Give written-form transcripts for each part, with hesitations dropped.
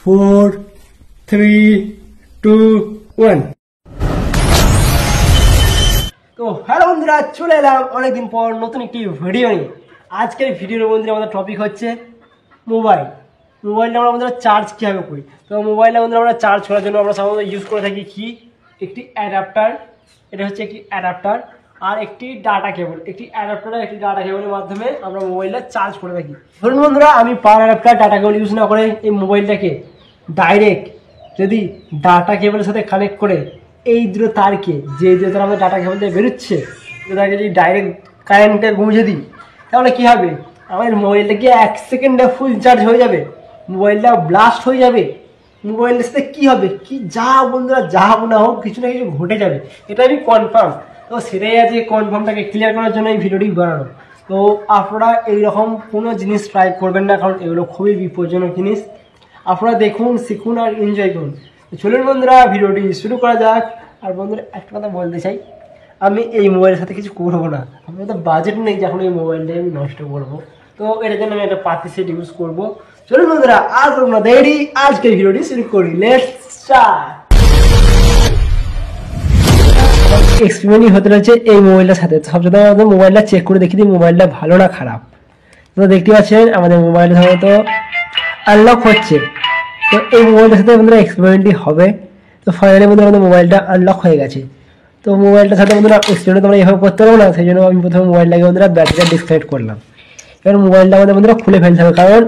4, 3, 2, 1। তো হ্যালো বন্ধুরা, চলে এলাম অনেকদিন পর নতুন একটি ভিডিও নিয়ে। আজকের ভিডিওর বন্ধুরা আমাদের টপিক হচ্ছে মোবাইলটা আমরা বন্ধুরা চার্জ কীভাবে করি। তো মোবাইলটা বন্ধুরা আমরা চার্জ করার জন্য আমরা সাধারণত ইউজ করে থাকি কি একটি অ্যাডাপ্টার। এটা হচ্ছে একটি অ্যাডাপ্টার আর একটি ডাটা কেবল। একটি অ্যাডাপ্টার আর একটি ডাটা কেবলের মাধ্যমে আমরা মোবাইলটা চার্জ করে থাকি। ধরুন বন্ধুরা, আমি power adapter data cable use না করে এই মোবাইলটাকে ডাইরেক্ট যদি ডাটা কেবলের সাথে কানেক্ট করে এই দুটো তারকে যে তার আমাদের ডাটা কেবল দিয়ে বেরোচ্ছে তাকে যদি ডাইরেক্ট কারেন্টে গুঁজে দিই তাহলে কী হবে, আমাদের মোবাইলটাকে 1 সেকেন্ডে ফুল চার্জ হয়ে যাবে, মোবাইলটা ব্লাস্ট হয়ে যাবে। মোবাইলের সাথে কী হবে, কি যা বন্ধুরা যা না হোক কিছু না কিছু ঘটে যাবে, এটা আমি কনফার্ম। তো সেটাই আছে কনফার্মটাকে ক্লিয়ার করার জন্য এই ভিডিওটি বানানো। তো আপনারা এইরকম কোনো জিনিস ট্রাই করবেন না, কারণ এগুলো খুবই বিপজ্জনক জিনিস। আপনারা দেখুন, শিখুন আর এনজয় করুন। চলুন বন্ধুরা ভিডিওটি শুরু করা যাক। আর বন্ধুরা একটা কথা বলতে চাই, আমি এই মোবাইলের সাথে কিছু করবো না, আমার তো বাজেট নেই যখন এই মোবাইলটাই আমি নষ্ট করবো। তো এটার জন্য আমি একটা পাতি সেট ইউজ করবো। চলুন বন্ধুরা আর করবো না দেরি, আজকের ভিডিওটি শুরু করি। Let's start. এক্সপেরিমেন্টই হতে রয়েছে এই মোবাইলটার সাথে। সবচেয়ে আমাদের মোবাইলটা চেক করে দেখি দিই মোবাইলটা ভালো না খারাপ। তো দেখতে পাচ্ছেন আমাদের মোবাইলটা সাধারণত আনলক হচ্ছে। তো এই মোবাইলটার সাথে বন্ধুরা এক্সপেরিমেন্টই হবে। তো ফাইনালি বন্ধুরা আমাদের মোবাইলটা আনলক হয়ে গেছে। তো মোবাইলটার সাথে বন্ধুরা এক্সপেরিমেন্ট তোমরা এইভাবে করতে পারবো না, সেই জন্য আমি প্রথমে মোবাইলটাকে বন্ধুরা ব্যাটারিটা ডিসকানেক্ট করলাম। এবার মোবাইলটা আমাদের বন্ধুরা খুলে ফেলতে হবে, কারণ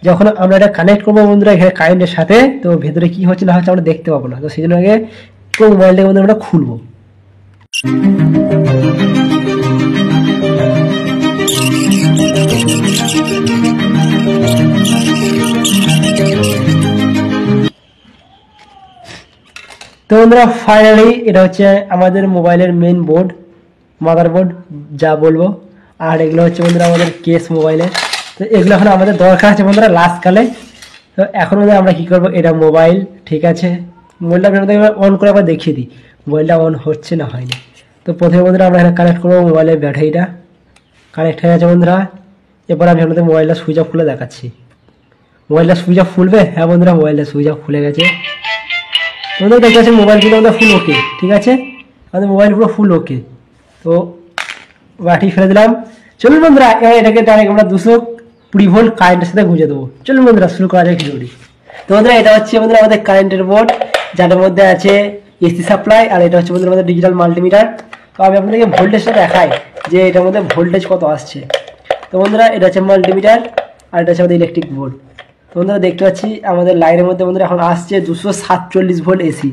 যখন আমরা এটা কানেক্ট করবো বন্ধুরা এখানে কারেন্টের সাথে, তো ভেতরে কী হচ্ছে না হচ্ছে আমরা দেখতে পাবো না। তো সেই জন্য আগে পুরো মোবাইলটাকে বন্ধুরা আমরা খুলবো। তো বন্ধুরা ফাইনালি এটা হচ্ছে আমাদের মোবাইলের মেইন বোর্ড, মাদারবোর্ড যা বলবো। আর এগুলো হচ্ছে বন্ধুরা আমাদের কেস মোবাইলের। তো এগুলো এখন আমাদের দরকার আছে বন্ধুরা লাস্টকালে। তো এখন বন্ধুরা আমরা কী করবো, এটা মোবাইল ঠিক আছে, মোবাইলটা আপনাদের অন করে আবার দেখিয়ে দিই মোবাইলটা অন হচ্ছে না হয়নি। তো প্রথমে বন্ধুরা আমরা এখানে কানেক্ট করবো মোবাইলের ব্যাটারিটা। কানেক্ট হয়ে গেছে বন্ধুরা। এরপর আমি আপনাদের মোবাইলটা সুইচ অফ খুলে দেখাচ্ছি। মোবাইলটা সুইচ অফ খুলবে, হ্যাঁ বন্ধুরা মোবাইলটা সুইচ অফ খুলে গেছে। বন্ধুরা দেখতে পাচ্ছেন মোবাইল কিন্তু আমাদের ফুল ওকে, ঠিক আছে, আমাদের মোবাইল পুরো ফুল ওকে। তো ব্যাটারি ফেলে দিলাম। চলুন বন্ধুরা এবার এটাকে ডাইরেক্ট আমরা 220 ভোল্ট কারেন্টের সাথে গুঁজে দেবো। চলুন বন্ধুরা শুরু করা যায় ভিডিওটি। তো বন্ধুরা এটা হচ্ছে বন্ধুরা আমাদের কারেন্টের বোর্ড, যার মধ্যে আছে এসি সাপ্লাই, আর এটা হচ্ছে বন্ধুরা আমাদের ডিজিটাল মাল্টিমিটার। তো আমি আপনাদেরকে ভোল্টেজটা দেখাই যে এটার মধ্যে ভোল্টেজ কত আসছে। তো বন্ধুরা এটা হচ্ছে মাল্টিমিটার আর এটা হচ্ছে আমাদের ইলেকট্রিক বোর্ড। তো বন্ধুরা দেখতে পাচ্ছি আমাদের লাইনের মধ্যে বন্ধুরা এখন আসছে 247 ভোল্ট এসি।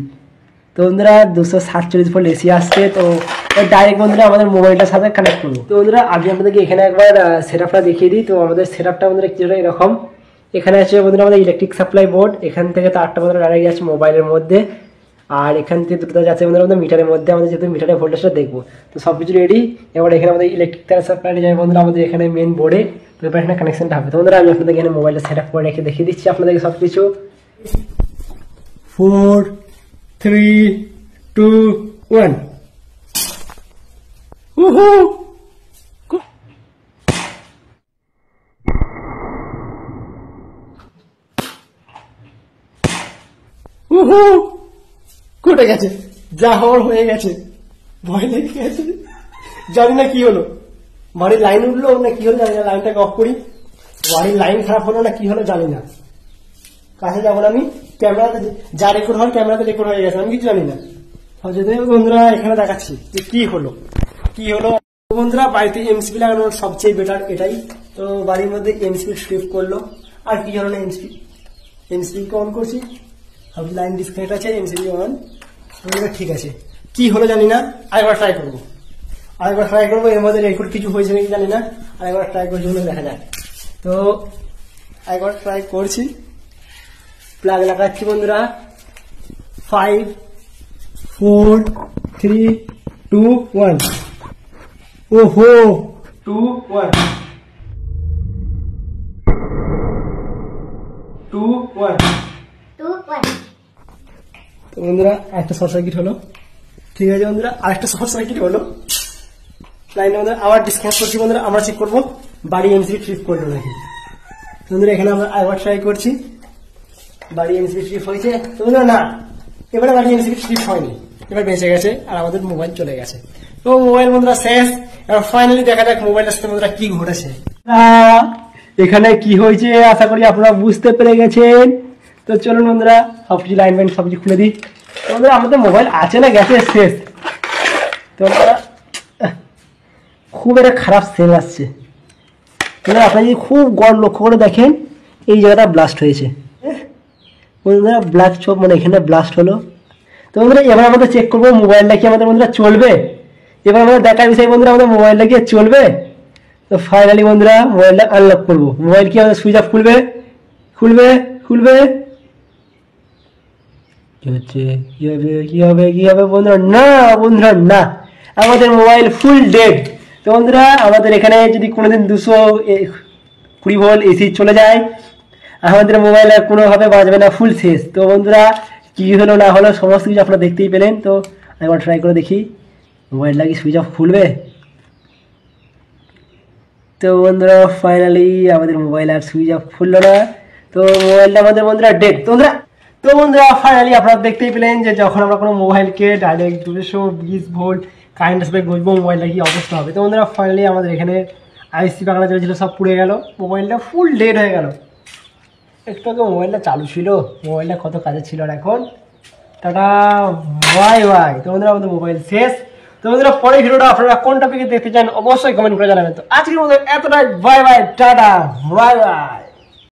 তো বন্ধুরা 247 ভোল্ট এসি আসছে। তো ডাইরেক্ট বন্ধুরা আমাদের মোবাইলটার সাথে কানেক্ট করবো। তো বন্ধুরা আমি আপনাদেরকে এখানে একবার সেটআপটা দেখিয়ে দিই। তো আমাদের সেটআপটা বন্ধুরা কিছুটা এরকম। এখানে আছে বন্ধুরা আমাদের ইলেকট্রিক সাপ্লাই বোর্ড, এখান থেকে তারটা বন্ধুরা ডাইরেক্ট যাচ্ছে মোবাইলের মধ্যে, আর এখান থেকে দুটো যাচ্ছে বন্ধুরা আমাদের মিটারের মধ্যে। আমাদের যেহেতু মিটারের ভোল্টেজটা দেখবো, তো সব কিছু রেডি। এবার এখানে আমাদের ইলেকট্রিক তার সাপ্লাই যায় বন্ধুরা আমাদের এখানে মেন বোর্ডে। তো এবার এখানে কানেকশনটা হবে। তো বন্ধুরা আমি আপনাদের এখানে মোবাইলটা সেটআপ করে রেখে দেখিয়ে দিচ্ছি আপনাদেরকে সব কিছু। 4, 3, 2, 1। উহু উহু ঘটে গেছে, যা হওয়ার হয়ে গেছে, ভয় লেগে গেছে, জানি না কি হলো, বাড়ির লাইন উঠলো না কি হলো জানি না, লাইনটাকে অফ করি, বাড়ির লাইন খারাপ হলো না কি হলো জানি না। কাছে যাবো না আমি, ক্যামেরাতে যা রেকর্ড হয় ক্যামেরাতে রেকর্ড হয়ে গেছে, আমি কিছু জানি না। যদি বন্ধুরা এখানে দেখাচ্ছি যে কি হলো। বন্ধুরা বাড়িতে এমসিপি লাগানোর সবচেয়ে বেটার এটাই। তো বাড়ির মধ্যে এমসিপি স্ট্রিপ করলো, আর কি হলো না, এমসিপি অন করছি, সব লাইন ডিসকানেক্ট আছে, এমসিপি অন, ঠিক আছে। কি হলো জানি না, আরেকবার ট্রাই করবো, এর মধ্যে রেকর্ড কিছু হয়েছে নাকি জানি না, আরেকবার ট্রাই করছি দেখা যাক। তো একবার ট্রাই করছি, প্লাগ লাগাচ্ছি বন্ধুরা। 5, 4, 3, 2, 1। ওহো 2, 1, 2, 1। তো বন্ধুরা একটা শর্ট সার্কিট হলো, ঠিক আছে বন্ধুরা, আরেকটা শর্ট সার্কিট হলো। লাইনে বন্ধুরা আবার ডিসকানেক্ট করছি বন্ধুরা, আমরা চেক করবো বাড়ি এমসিপি ট্রিপ করলো নাকি। বন্ধুরা এখানে আমরা আরেকবার ট্রাই করছি, বাড়ি এমসিবি ট্রিপ হয়েছে তো বন্ধুরা না, এবারে বাড়ি এমসিবি ট্রিপ হয়নি, এবার বেঁচে গেছে আর আমাদের মোবাইল চলে গেছে। তো মোবাইল বন্ধুরা শেষ। এবার ফাইনালি দেখা যাক মোবাইলের সাথে বন্ধুরা কি ঘটেছে। এখানে কি হয়েছে আশা করি আপনারা বুঝতে পেরে গেছেন। তো চলুন বন্ধুরা সবকিছু লাইন বাইন সবকিছু খুলে দিই। তো বন্ধুরা আমাদের মোবাইল আছে না গেছে শেষ। তো বন্ধুরা খুব একটা খারাপ সেল আসছে। আপনারা যদি খুব গড় লক্ষ্য করে দেখেন এই জায়গাটা ব্লাস্ট হয়েছে বন্ধুরা, ব্ল্যাক চপ মানে এখানে ব্লাস্ট হলো। তো বন্ধুরা এবার আমাদের চেক করবো মোবাইলটা কি আমাদের বন্ধুরা চলবে। এবার আমাদের দেখার বিষয় বন্ধুরা আমাদের মোবাইলটা কি চলবে। তো ফাইনালি বন্ধুরা মোবাইলটা আনলক করবো। মোবাইল কি আমাদের সুইচ অফ খুলবে খুলবে খুলবে কি হচ্ছে কি হবে বন্ধুরা, না বন্ধুরা না, আমাদের মোবাইল ফুল ডেড। তো বন্ধুরা আমাদের এখানে যদি কোনোদিন 220 ভোল্ট এসি চলে যায় আমাদের মোবাইল আর কোনোভাবে বাজবে না, ফুল শেষ। তো বন্ধুরা কি হলো না হলো সমস্ত কিছু আপনারা দেখতেই পেলেন। তো একবার ট্রাই করে দেখি মোবাইলটা কি সুইচ অফ খুলবে। তো বন্ধুরা ফাইনালি আমাদের মোবাইল আর সুইচ অফ খুললো না। তো মোবাইলটা আমাদের বন্ধুরা ডেড। তো বন্ধুরা ফাইনালি আপনারা দেখতেই পেলেন যে যখন আমরা কোনো মোবাইলকে ডাইরেক্ট 220 ভোল্ট কারেন্ট সাপ্লাই বসবো মোবাইলটা কি অবস্থা হবে। তো বন্ধুরা ফাইনালি আমাদের এখানে আইসি বাগানা চলেছিল সব পুড়ে গেল, মোবাইলটা ফুল ডেড হয়ে গেল। একটু আগে মোবাইলটা চালু ছিল, মোবাইলটা কত কাজে ছিল আর এখন টাটা বাই বাই। তো বন্ধুরা আমাদের মোবাইল শেষ। তো বন্ধুরা পরের ভিডিওটা আপনারা কোন টপিকে দেখতে চান অবশ্যই কমেন্ট করে জানাবেন। তো আজকের মতো এতটাই, bye bye tata bye bye.